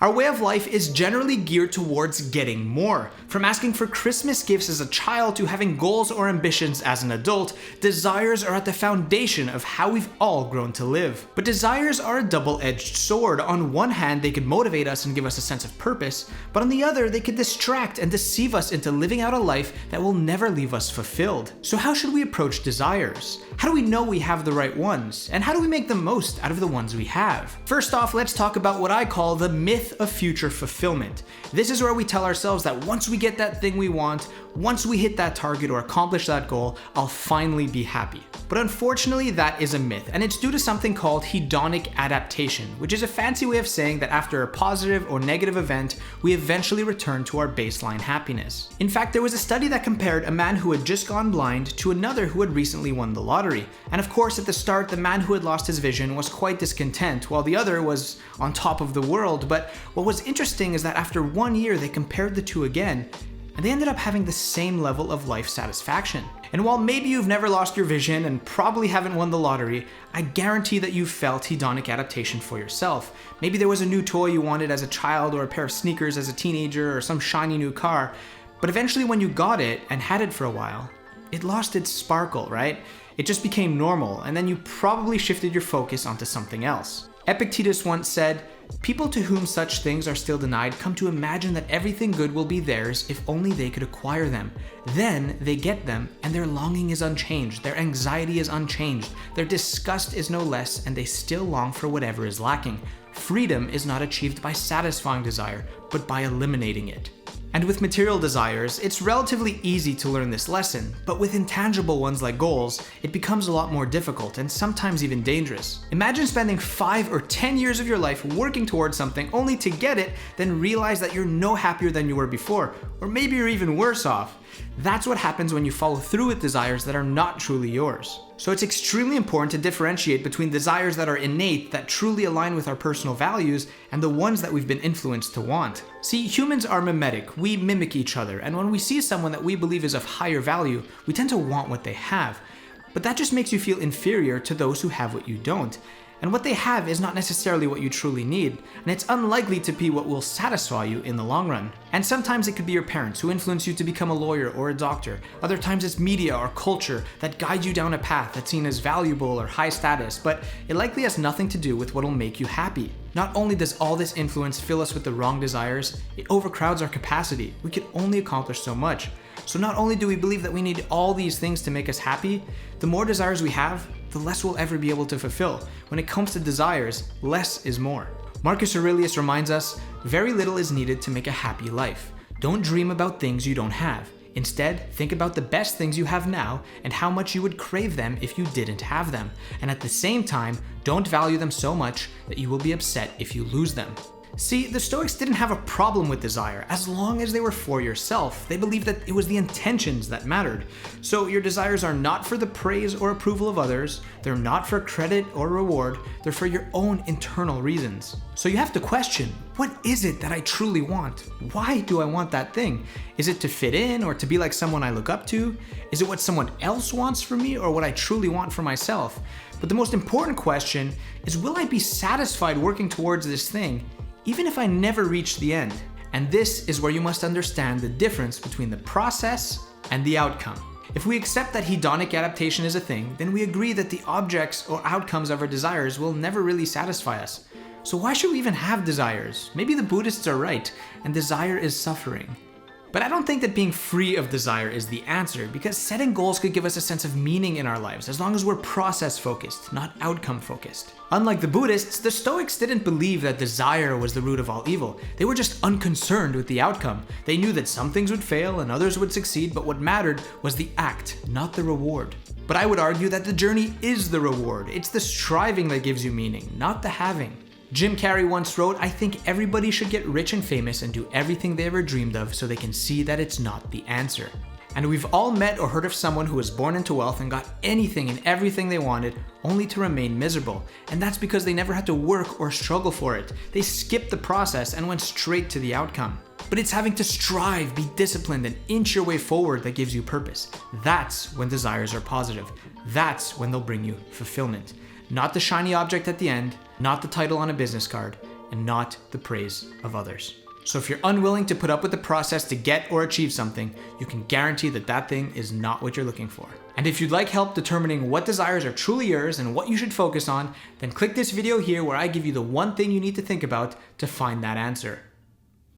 Our way of life is generally geared towards getting more. From asking for Christmas gifts as a child to having goals or ambitions as an adult, desires are at the foundation of how we've all grown to live. But desires are a double-edged sword. On one hand, they could motivate us and give us a sense of purpose, but on the other, they could distract and deceive us into living out a life that will never leave us fulfilled. So how should we approach desires? How do we know we have the right ones? And how do we make the most out of the ones we have? First off, let's talk about what I call the myth of future fulfillment. This is where we tell ourselves that once we get that thing we want, once we hit that target or accomplish that goal, I'll finally be happy. But unfortunately, that is a myth, and it's due to something called hedonic adaptation, which is a fancy way of saying that after a positive or negative event, we eventually return to our baseline happiness. In fact, there was a study that compared a man who had just gone blind to another who had recently won the lottery. And of course, at the start, the man who had lost his vision was quite discontent, while the other was on top of the world. But what was interesting is that after 1 year, they compared the two again, and they ended up having the same level of life satisfaction. And while maybe you've never lost your vision and probably haven't won the lottery, I guarantee that you've felt hedonic adaptation for yourself. Maybe there was a new toy you wanted as a child, or a pair of sneakers as a teenager, or some shiny new car, but eventually when you got it and had it for a while, it lost its sparkle, right? It just became normal, and then you probably shifted your focus onto something else. Epictetus once said, "People to whom such things are still denied come to imagine that everything good will be theirs if only they could acquire them. Then they get them, and their longing is unchanged, their anxiety is unchanged, their disgust is no less, and they still long for whatever is lacking. Freedom is not achieved by satisfying desire, but by eliminating it." And with material desires, it's relatively easy to learn this lesson, but with intangible ones like goals, it becomes a lot more difficult and sometimes even dangerous. Imagine spending 5 or 10 years of your life working towards something only to get it, then realize that you're no happier than you were before, or maybe you're even worse off. That's what happens when you follow through with desires that are not truly yours. So it's extremely important to differentiate between desires that are innate, that truly align with our personal values, and the ones that we've been influenced to want. See, humans are mimetic. We mimic each other, and when we see someone that we believe is of higher value, we tend to want what they have. But that just makes you feel inferior to those who have what you don't. And what they have is not necessarily what you truly need, and it's unlikely to be what will satisfy you in the long run. And sometimes it could be your parents who influence you to become a lawyer or a doctor. Other times it's media or culture that guide you down a path that's seen as valuable or high status, but it likely has nothing to do with what will make you happy. Not only does all this influence fill us with the wrong desires, it overcrowds our capacity. We can only accomplish so much. So not only do we believe that we need all these things to make us happy, the more desires we have, the less we'll ever be able to fulfill. When it comes to desires, less is more. Marcus Aurelius reminds us, "Very little is needed to make a happy life. Don't dream about things you don't have. Instead, think about the best things you have now and how much you would crave them if you didn't have them. And at the same time, don't value them so much that you will be upset if you lose them." See, the Stoics didn't have a problem with desire as long as they were for yourself. They believed that it was the intentions that mattered. So your desires are not for the praise or approval of others, they're not for credit or reward, they're for your own internal reasons. So you have to question, what is it that I truly want? Why do I want that thing? Is it to fit in or to be like someone I look up to? Is it what someone else wants from me or what I truly want for myself? But the most important question is, will I be satisfied working towards this thing, even if I never reach the end? And this is where you must understand the difference between the process and the outcome. If we accept that hedonic adaptation is a thing, then we agree that the objects or outcomes of our desires will never really satisfy us. So why should we even have desires? Maybe the Buddhists are right, and desire is suffering. But I don't think that being free of desire is the answer, because setting goals could give us a sense of meaning in our lives as long as we're process-focused, not outcome-focused. Unlike the Buddhists, the Stoics didn't believe that desire was the root of all evil. They were just unconcerned with the outcome. They knew that some things would fail and others would succeed, but what mattered was the act, not the reward. But I would argue that the journey is the reward. It's the striving that gives you meaning, not the having. Jim Carrey once wrote, "I think everybody should get rich and famous and do everything they ever dreamed of so they can see that it's not the answer." And we've all met or heard of someone who was born into wealth and got anything and everything they wanted, only to remain miserable. And that's because they never had to work or struggle for it. They skipped the process and went straight to the outcome. But it's having to strive, be disciplined, and inch your way forward that gives you purpose. That's when desires are positive. That's when they'll bring you fulfillment. Not the shiny object at the end, not the title on a business card. and not the praise of others. So if you're unwilling to put up with the process to get or achieve something, you can guarantee that that thing is not what you're looking for. And if you'd like help determining what desires are truly yours and what you should focus on, then click this video here where I give you the one thing you need to think about to find that answer.